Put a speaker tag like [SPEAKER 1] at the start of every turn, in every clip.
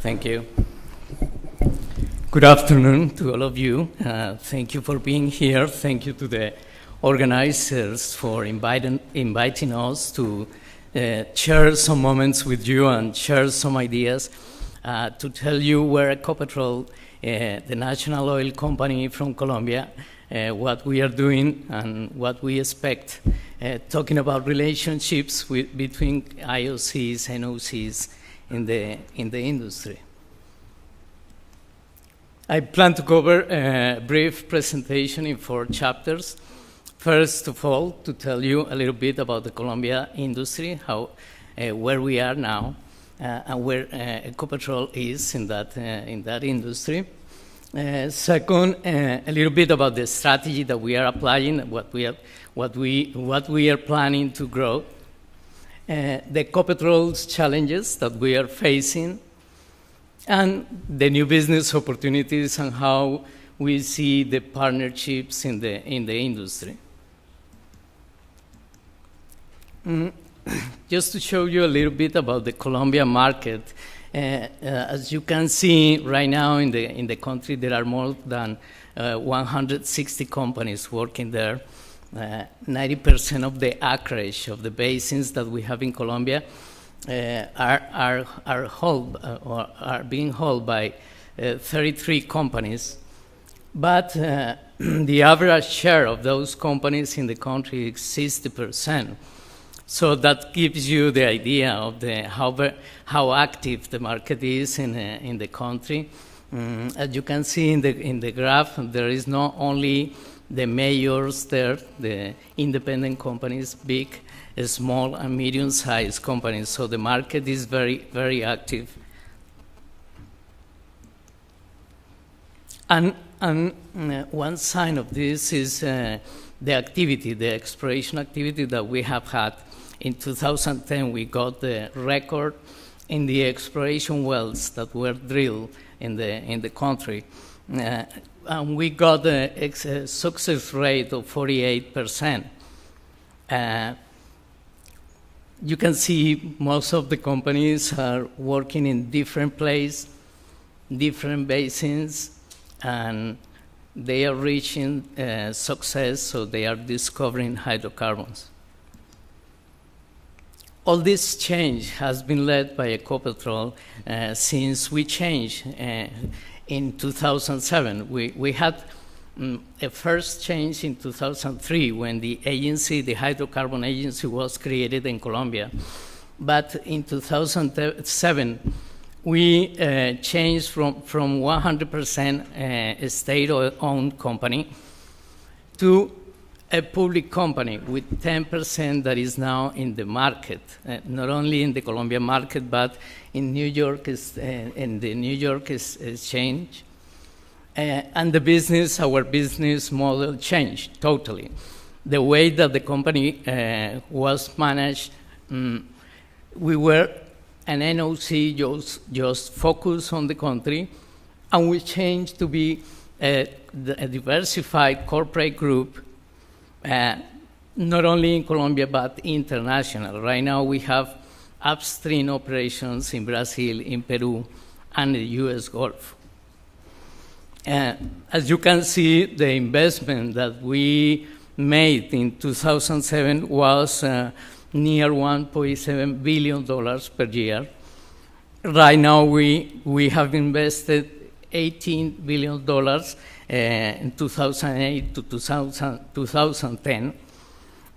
[SPEAKER 1] Thank you. Good afternoon to all of you. Thank you for being here. Thank you to the organizers for inviting us to share some moments with you and share some ideas to tell you where Ecopetrol, the national oil company from Colombia, what we are doing and what we expect, talking about relationships between IOCs and NOCs in the industry. I plan to cover a brief presentation in 4 chapters. First of all, to tell you a little bit about the Colombia industry, where we are now, and where Ecopetrol is in that industry. Second, a little bit about the strategy that we are applying, what we are planning to grow, the Ecopetrol's challenges that we are facing, and the new business opportunities and how we see the partnerships in the industry. Just to show you a little bit about the Colombia market, as you can see right now in the country, there are more than 160 companies working there. 90% of the acreage of the basins that we have in Colombia are being held by 33 companies, but the average share of those companies in the country is 60%. So that gives you the idea of how active the market is in the country. As you can see in the graph, there is not only the majors there, the independent companies, big, small, and medium-sized companies. So the market is very, very active. And one sign of this is the exploration activity that we have had. In 2010, we got the record in the exploration wells that were drilled in the country. And we got a success rate of 48%. You can see most of the companies are working in different places, different basins, and they are reaching success, so they are discovering hydrocarbons. All this change has been led by Ecopetrol since we changed in 2007. We had a first change in 2003 when the hydrocarbon agency was created in Colombia. But in 2007, we changed from 100% a state-owned company to a public company with 10% that is now in the market, not only in the Colombia market, but in New York, in the New York Exchange. And our business model changed totally. The way that the company was managed, we were an NOC just focused on the country, and we changed to be a diversified corporate group, not only in Colombia, but international. Right now, we have upstream operations in Brazil, in Peru, and the U.S. Gulf. As you can see, the investment that we made in 2007 was near $1.7 billion per year. Right now, we have invested $18 billion in 2008 to 2010,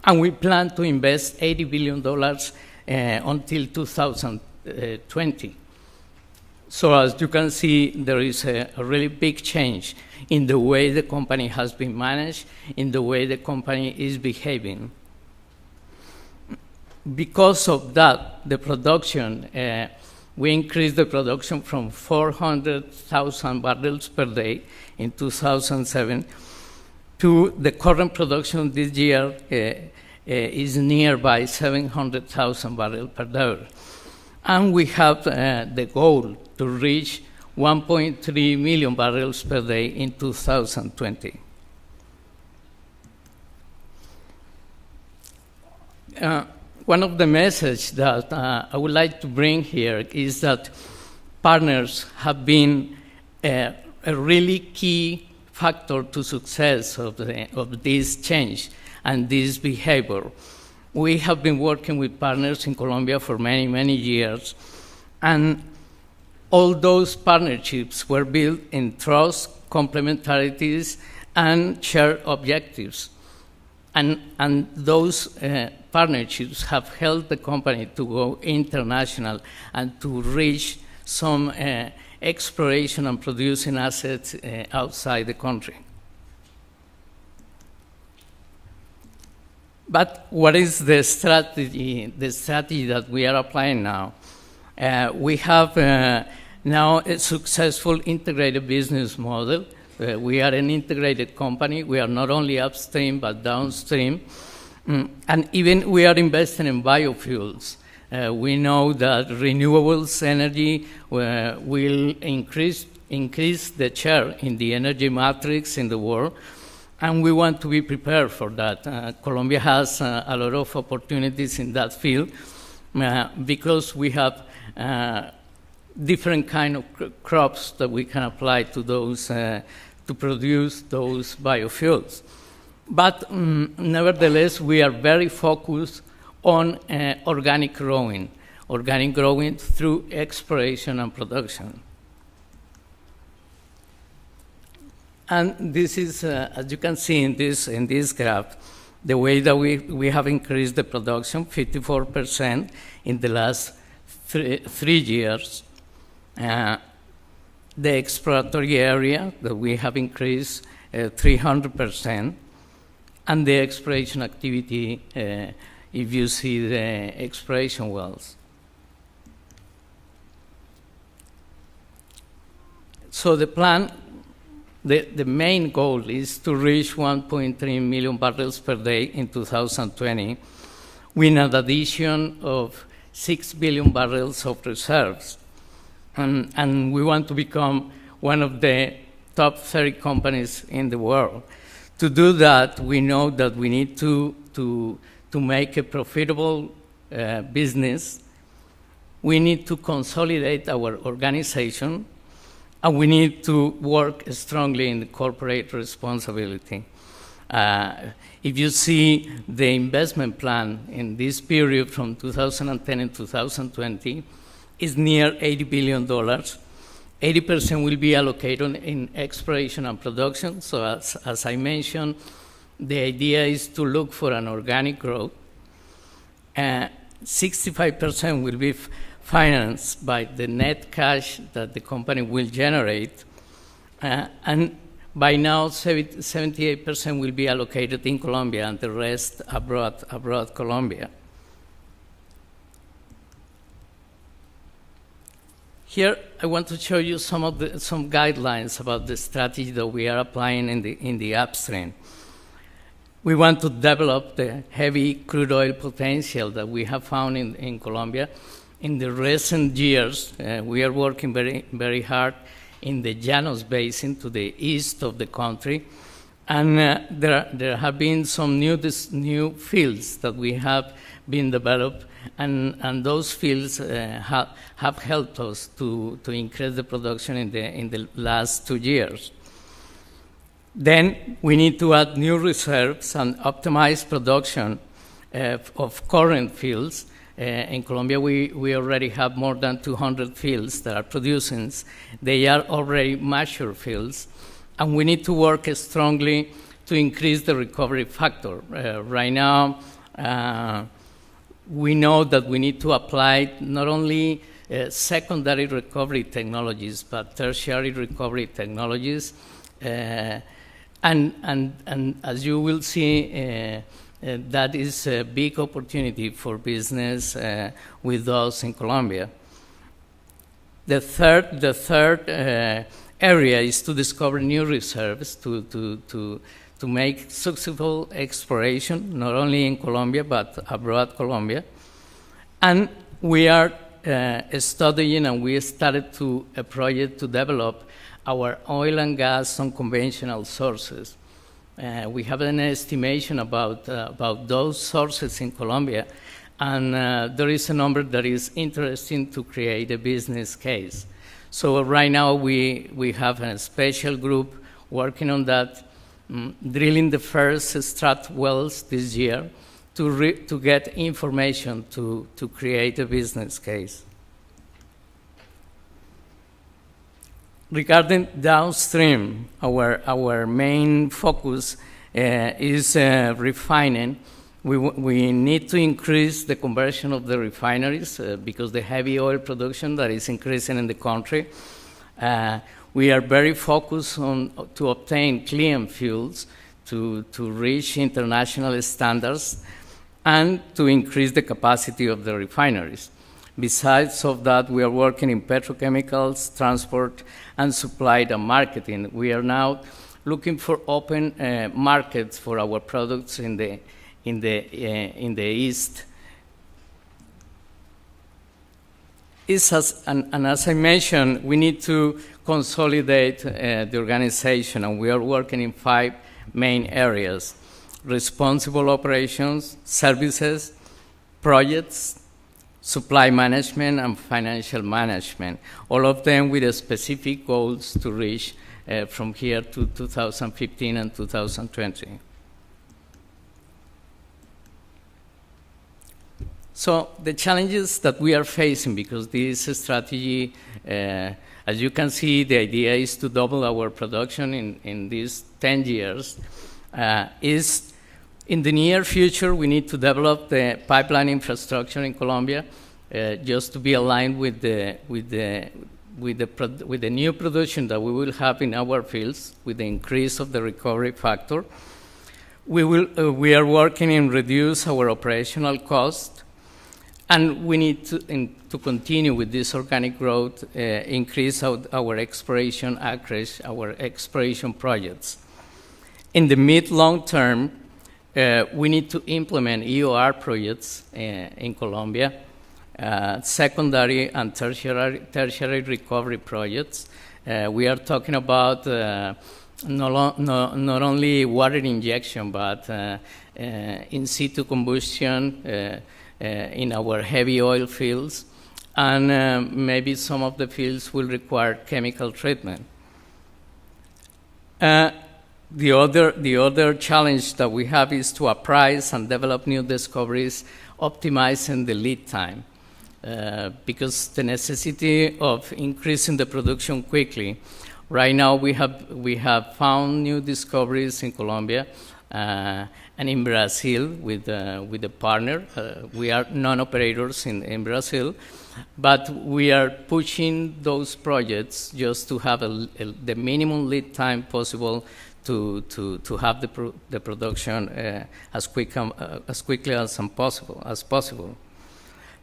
[SPEAKER 1] and we plan to invest $80 billion until 2020. So as you can see, there is a really big change in the way the company has been managed, in the way the company is behaving. Because of that, the production, we increased the production from 400,000 barrels per day in 2007 to the current production this year is nearby 700,000 barrels per day. And we have the goal to reach 1.3 million barrels per day in 2020. One of the messages that I would like to bring here is that partners have been a really key factor to success of this change and this behavior. We have been working with partners in Colombia for many, many years, and all those partnerships were built in trust, complementarities, and shared objectives. And those partnerships have helped the company to go international and to reach some exploration and producing assets outside the country. But what is the strategy that we are applying now? We have now a successful integrated business model. We are an integrated company. We are not only upstream, but downstream. And even we are investing in biofuels. We know that renewables energy will increase the share in the energy matrix in the world, and we want to be prepared for that. Colombia has a lot of opportunities in that field because we have different kind of crops that we can apply to those to produce those biofuels. But nevertheless, we are very focused on organic growing through exploration and production. And this is, as you can see in this graph, the way that we have increased the production, 54% in the last three years. The exploratory area that we have increased 300%, and the exploration activity, if you see the exploration wells. So the plan, the main goal is to reach 1.3 million barrels per day in 2020, with an addition of 6 billion barrels of reserves. And we want to become one of the top 30 companies in the world. To do that, we know that we need to make a profitable business. We need to consolidate our organization, and we need to work strongly in the corporate responsibility. If you see the investment plan in this period from 2010 and 2020, is near $80 billion. 80% will be allocated in exploration and production. So as I mentioned, the idea is to look for an organic growth. 65% will be financed by the net cash that the company will generate. And by now, 78% will be allocated in Colombia and the rest abroad Colombia. Here, I want to show you some guidelines about the strategy that we are applying in the upstream. We want to develop the heavy crude oil potential that we have found in Colombia. In the recent years, we are working very, very hard in the Llanos Basin to the east of the country. And there have been some new fields that we have been developed, and those fields have helped us to increase the production in the last 2 years. Then we need to add new reserves and optimize production of current fields. In Colombia, we already have more than 200 fields that are producing. They are already mature fields, and we need to work strongly to increase the recovery factor. Right now, we know that we need to apply not only secondary recovery technologies, but tertiary recovery technologies. And as you will see, that is a big opportunity for business with us in Colombia. The third area is to discover new reserves, to make successful exploration, not only in Colombia, but abroad Colombia. And we are studying, and we started a project to develop our oil and gas unconventional sources. We have an estimation about those sources in Colombia, and there is a number that is interesting to create a business case. So right now we have a special group working on that, drilling the first strat wells this year to get information to create a business case. Regarding downstream, our main focus is refining. We need to increase the conversion of the refineries because the heavy oil production that is increasing in the country. We are very focused on to obtain clean fuels to reach international standards and to increase the capacity of the refineries. Besides of that, we are working in petrochemicals, transport, and supply and marketing. We are now looking for open markets for our products in the East. And as I mentioned, we need to consolidate the organization, and we are working in 5 main areas: responsible operations, services, projects, supply management, and financial management, all of them with specific goals to reach from here to 2015 and 2020. So the challenges that we are facing, because this strategy, as you can see, the idea is to double our production in these 10 years, is in the near future, we need to develop the pipeline infrastructure in Colombia just to be aligned with the new production that we will have in our fields, with the increase of the recovery factor. We are working in reduce our operational cost, and we need to continue with this organic growth, increase our exploration acreage, our exploration projects. In the mid-long term, we need to implement EOR projects in Colombia, secondary and tertiary recovery projects. We are talking about not only water injection, but in situ combustion in our heavy oil fields, and maybe some of the fields will require chemical treatment. The other challenge that we have is to appraise and develop new discoveries, optimizing the lead time, because the necessity of increasing the production quickly. Right now, we have found new discoveries in Colombia and in Brazil with a partner. We are non-operators in Brazil, but we are pushing those projects just to have the minimum lead time possible to have the production as quickly as possible.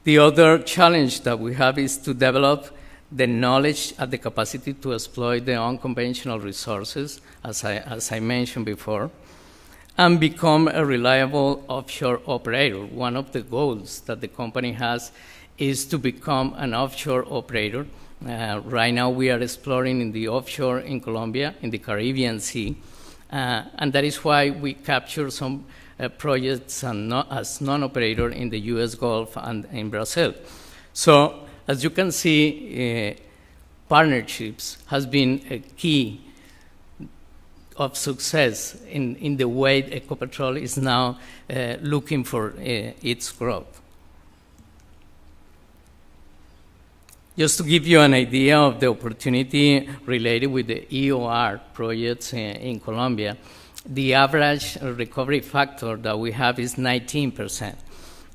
[SPEAKER 1] The other challenge that we have is to develop the knowledge and the capacity to exploit the unconventional resources, as I mentioned before, and become a reliable offshore operator. One of the goals that the company has is to become an offshore operator. Right now we are exploring in the offshore in Colombia, in the Caribbean Sea, and that is why we capture some projects as non-operator in the US Gulf and in Brazil. So as you can see, partnerships has been a key of success in the way Ecopetrol is now looking for its growth. Just to give you an idea of the opportunity related with the EOR projects in Colombia, the average recovery factor that we have is 19%.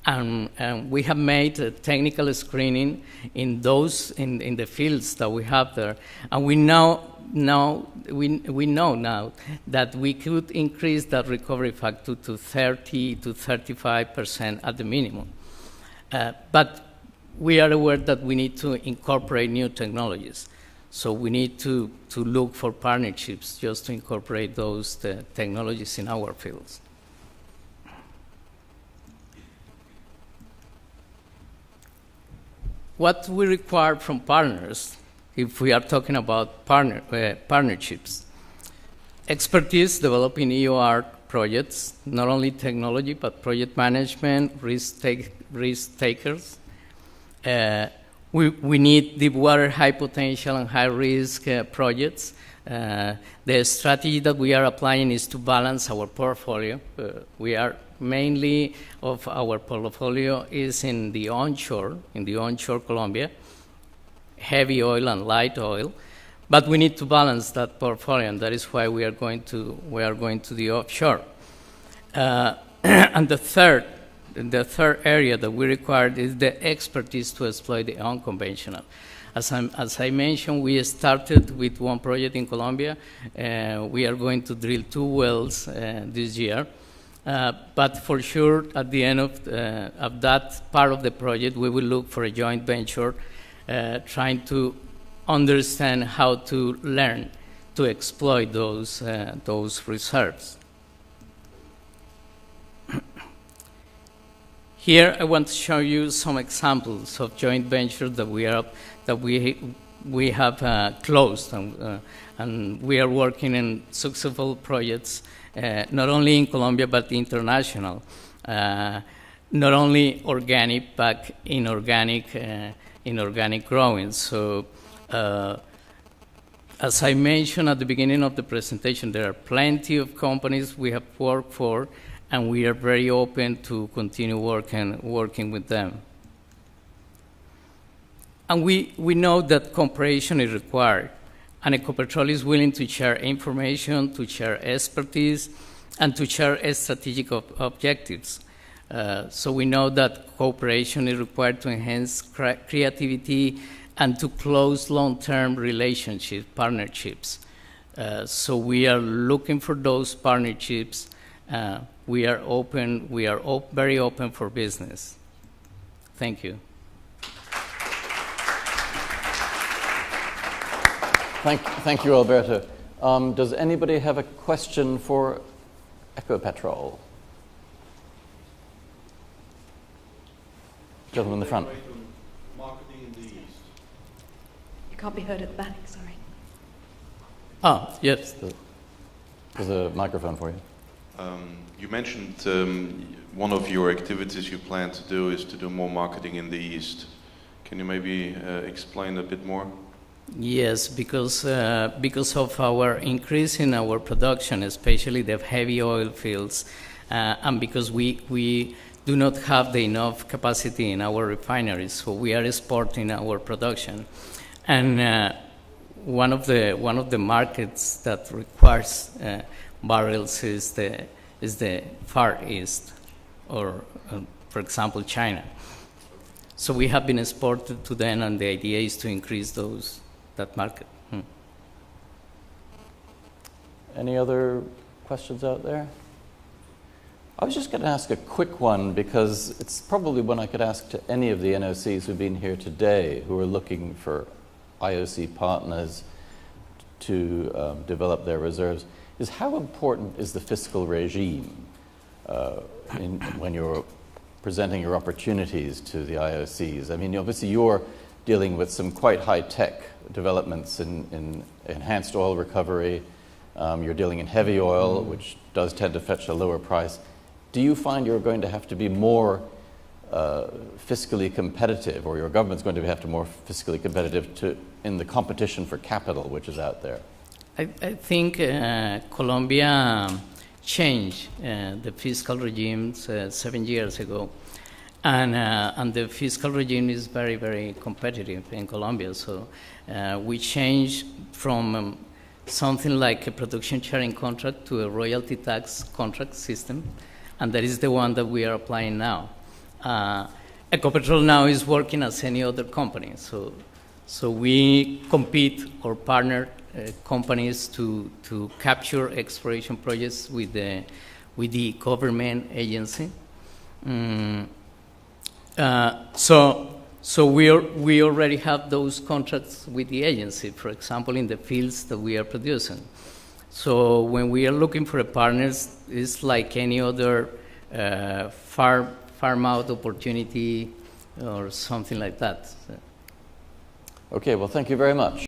[SPEAKER 1] And we have made a technical screening in the fields that we have there, and we know now that we could increase that recovery factor to 30 to 35% at the minimum. But we are aware that we need to incorporate new technologies. So we need to look for partnerships just to incorporate those technologies in our fields. What we require from partners, if we are talking about partnerships: expertise developing EOR projects, not only technology, but project management, risk takers. We need deep water, high potential, and high risk projects. The strategy that we are applying is to balance our portfolio. We are mainly of our portfolio is in the onshore Colombia, heavy oil and light oil, but we need to balance that portfolio, and that is why we are going to the offshore. And the third area that we require is the expertise to exploit the unconventional. As I mentioned, we started with one project in Colombia. We are going to drill 2 wells this year. But for sure, at the end of that part of the project, we will look for a joint venture, trying to understand how to learn to exploit those reserves. Here, I want to show you some examples of joint ventures that we have closed, and we are working in successful projects, not only in Colombia but international. Not only organic but inorganic growing. So, as I mentioned at the beginning of the presentation, there are plenty of companies we have worked for, and we are very open to continue working with them. And we know that cooperation is required, and Ecopetrol is willing to share information, to share expertise, and to share strategic objectives. So we know that cooperation is required to enhance creativity and to close long-term relationships, partnerships. So we are looking for those partnerships. We are very open for business. Thank you.
[SPEAKER 2] Thank you, Alberto. Does anybody have a question for Ecopetrol? Gentleman in the front.
[SPEAKER 3] Marketing in the East.
[SPEAKER 4] You can't be heard at the back, sorry.
[SPEAKER 1] Ah, yes.
[SPEAKER 2] There's a microphone for you.
[SPEAKER 3] You mentioned one of your activities you plan to do is to do more marketing in the East. Can you maybe explain a bit more?
[SPEAKER 1] Yes, because of our increase in our production, especially the heavy oil fields, and because we do not have the enough capacity in our refineries, so we are exporting our production. And one of the markets that requires barrels is the Far East, or for example, China. So we have been exported to them, and the idea is to increase that market.
[SPEAKER 2] Any other questions out there? I was just going to ask a quick one, because it's probably one I could ask to any of the NOCs who've been here today who are looking for IOC partners to develop their reserves, is how important is the fiscal regime when you're presenting your opportunities to the IOCs? I mean, obviously you're dealing with some quite high-tech developments in enhanced oil recovery. You're dealing in heavy oil, which does tend to fetch a lower price. Do you find you're going to have to be more fiscally competitive, or your government's going to have to be more fiscally competitive in the competition for capital which is out there?
[SPEAKER 1] I think Colombia changed the fiscal regime 7 years ago, and the fiscal regime is very, very competitive in Colombia. So we changed from something like a production sharing contract to a royalty tax contract system, and that is the one that we are applying now. Ecopetrol now is working as any other company, so we compete or partner companies to capture exploration projects with the government agency. So we already have those contracts with the agency, for example, in the fields that we are producing. So when we are looking for a partner, it's like any other farm out opportunity or something like that.
[SPEAKER 2] Okay, well, thank you very much.